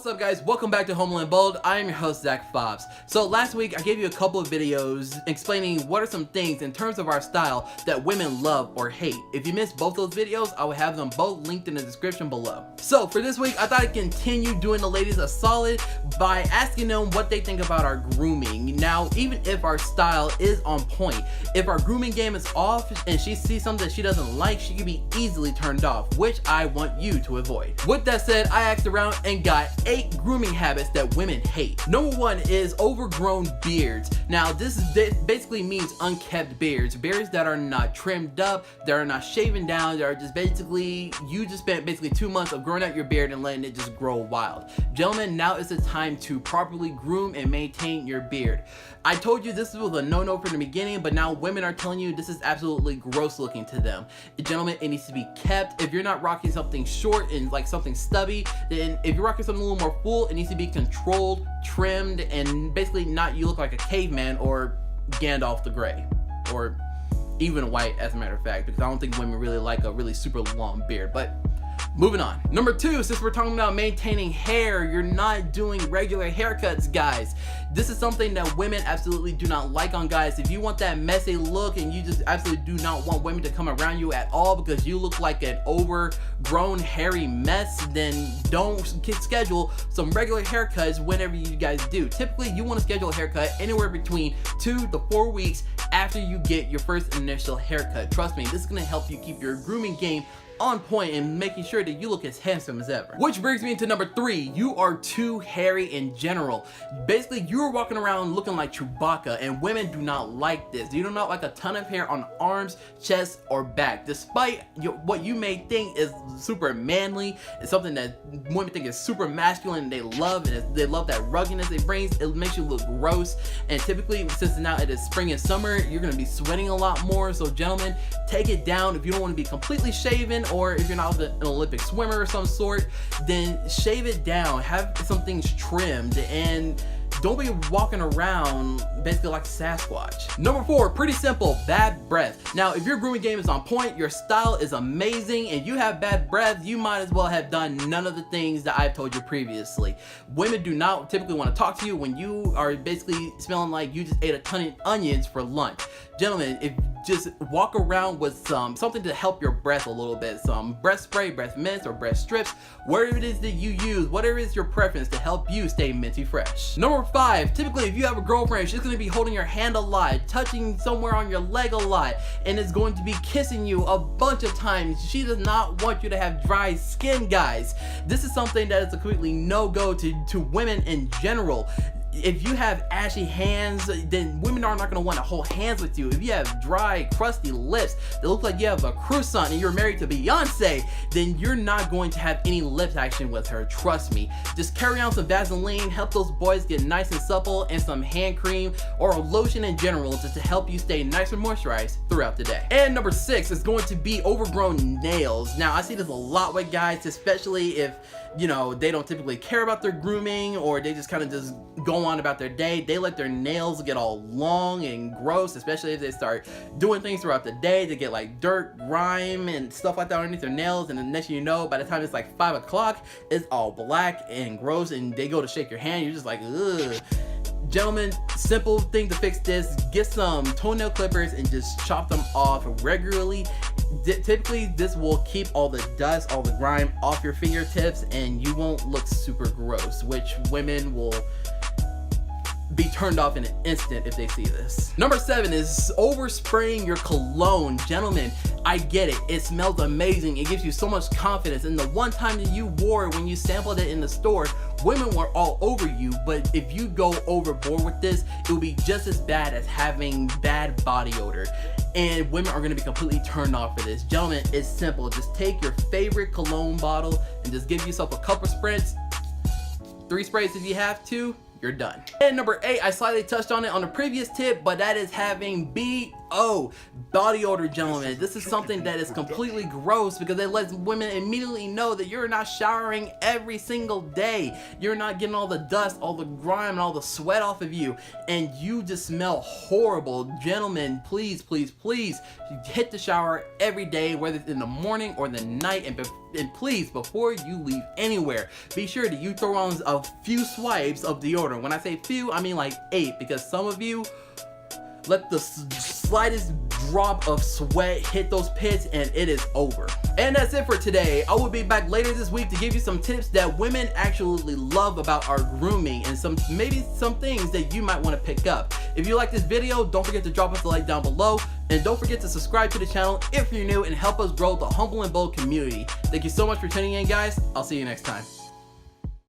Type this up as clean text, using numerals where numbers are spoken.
What's up guys, welcome back to Homeland Bold. I am your host Zach Fobbs. So last week I gave you a couple of videos explaining what are some things in terms of our style that women love or hate. If you missed both those videos, I will have them both linked in the description below. So for this week I thought I'd continue doing the ladies a solid by asking them what they think about our grooming. Now even if our style is on point, if our grooming game is off and she sees something that she doesn't like, she can be easily turned off, which I want you to avoid. With that said, I asked around and got 8 grooming habits that women hate. Number 1 is overgrown beards. Now this basically means unkept beards that are not trimmed up, that are not shaven down, that are just basically, you just spent basically 2 months of growing out your beard and letting it just grow wild. Gentlemen, now is the time to properly groom and maintain your beard. I told you this was a no-no from the beginning, but now women are telling you this is absolutely gross looking to them. Gentlemen, it needs to be kept. If you're not rocking something short and like something stubby, then if you're rocking something a little more full, it needs to be controlled, trimmed, and basically not you look like a caveman or Gandalf the Grey, or even white as a matter of fact, because I don't think women really like a really super long beard. But moving on. Number 2, since we're talking about maintaining hair, you're not doing regular haircuts, guys. This is something that women absolutely do not like on guys. If you want that messy look and you just absolutely do not want women to come around you at all because you look like an overgrown hairy mess, then don't schedule some regular haircuts whenever you guys do. Typically, you want to schedule a haircut anywhere between 2 to 4 weeks after you get your first initial haircut. Trust me, this is going to help you keep your grooming game on point and making sure that you look as handsome as ever. Which brings me to number 3, you are too hairy in general. Basically, you're walking around looking like Chewbacca, and women do not like this. You do not like a ton of hair on arms, chest, or back. Despite what you may think is super manly, it's something that women think is super masculine and they love, and they love that ruggedness it brings. It makes you look gross, and typically, since now it is spring and summer, you're gonna be sweating a lot more. So gentlemen, take it down. If you don't want to be completely shaven, or if you're not an Olympic swimmer or some sort, then shave it down, have some things trimmed, and don't be walking around basically like Sasquatch. Number 4, pretty simple, bad breath. Now, if your grooming game is on point, your style is amazing, and you have bad breath, you might as well have done none of the things that I've told you previously. Women do not typically want to talk to you when you are basically smelling like you just ate a ton of onions for lunch. Gentlemen, if just walk around with something to help your breath a little bit, some breath spray, breath mints, or breath strips, whatever it is that you use, whatever is your preference to help you stay minty fresh. Number 5, typically if you have a girlfriend, she's going to be holding your hand a lot, touching somewhere on your leg a lot, and is going to be kissing you a bunch of times. She does not want you to have dry skin, guys. This is something that is a completely no-go to women in general. If you have ashy hands, then women are not going to want to hold hands with you. If you have dry, crusty lips that look like you have a croissant and you're married to Beyonce, then you're not going to have any lip action with her. Trust me. Just carry on some Vaseline, help those boys get nice and supple, and some hand cream or a lotion in general just to help you stay nice and moisturized throughout the day. And number 6 is going to be overgrown nails. Now, I see this a lot with guys, especially if, you know, they don't typically care about their grooming, or they just kind of just go on about their day. They let their nails get all long and gross, especially if they start doing things throughout the day. They get like dirt, grime, and stuff like that underneath their nails, and the next thing you know, by the time it's like 5 o'clock, it's all black and gross, and they go to shake your hand, you're just like, ugh. Gentlemen, simple thing to fix this: get some toenail clippers and just chop them off regularly. Typically, this will keep all the dust, all the grime off your fingertips, and you won't look super gross, which women will be turned off in an instant if they see this. Number 7 is overspraying your cologne. Gentlemen, I get it. It smells amazing. It gives you so much confidence. And the one time that you wore it, when you sampled it in the store, women were all over you. But if you go overboard with this, it will be just as bad as having bad body odor. And women are going to be completely turned off for this. Gentlemen, it's simple. Just take your favorite cologne bottle and just give yourself a couple sprints, 3 sprays if you have to, you're done. And number 8, I slightly touched on it on the previous tip, but that is having Oh, body odor, gentlemen. This is something that is completely gross because it lets women immediately know that you're not showering every single day. You're not getting all the dust, all the grime, and all the sweat off of you, and you just smell horrible. Gentlemen, please, please, please hit the shower every day, whether it's in the morning or the night, and please, before you leave anywhere, be sure that you throw on a few swipes of deodorant. When I say few, I mean like 8, because some of you let the slightest drop of sweat hit those pits and it is over. And that's it for today. I will be back later this week to give you some tips that women actually love about our grooming, and maybe some things that you might want to pick up. If you like this video, don't forget to drop us a like down below, and don't forget to subscribe to the channel if you're new and help us grow the Humble and Bold community. Thank you so much for tuning in, guys. I'll see you next time.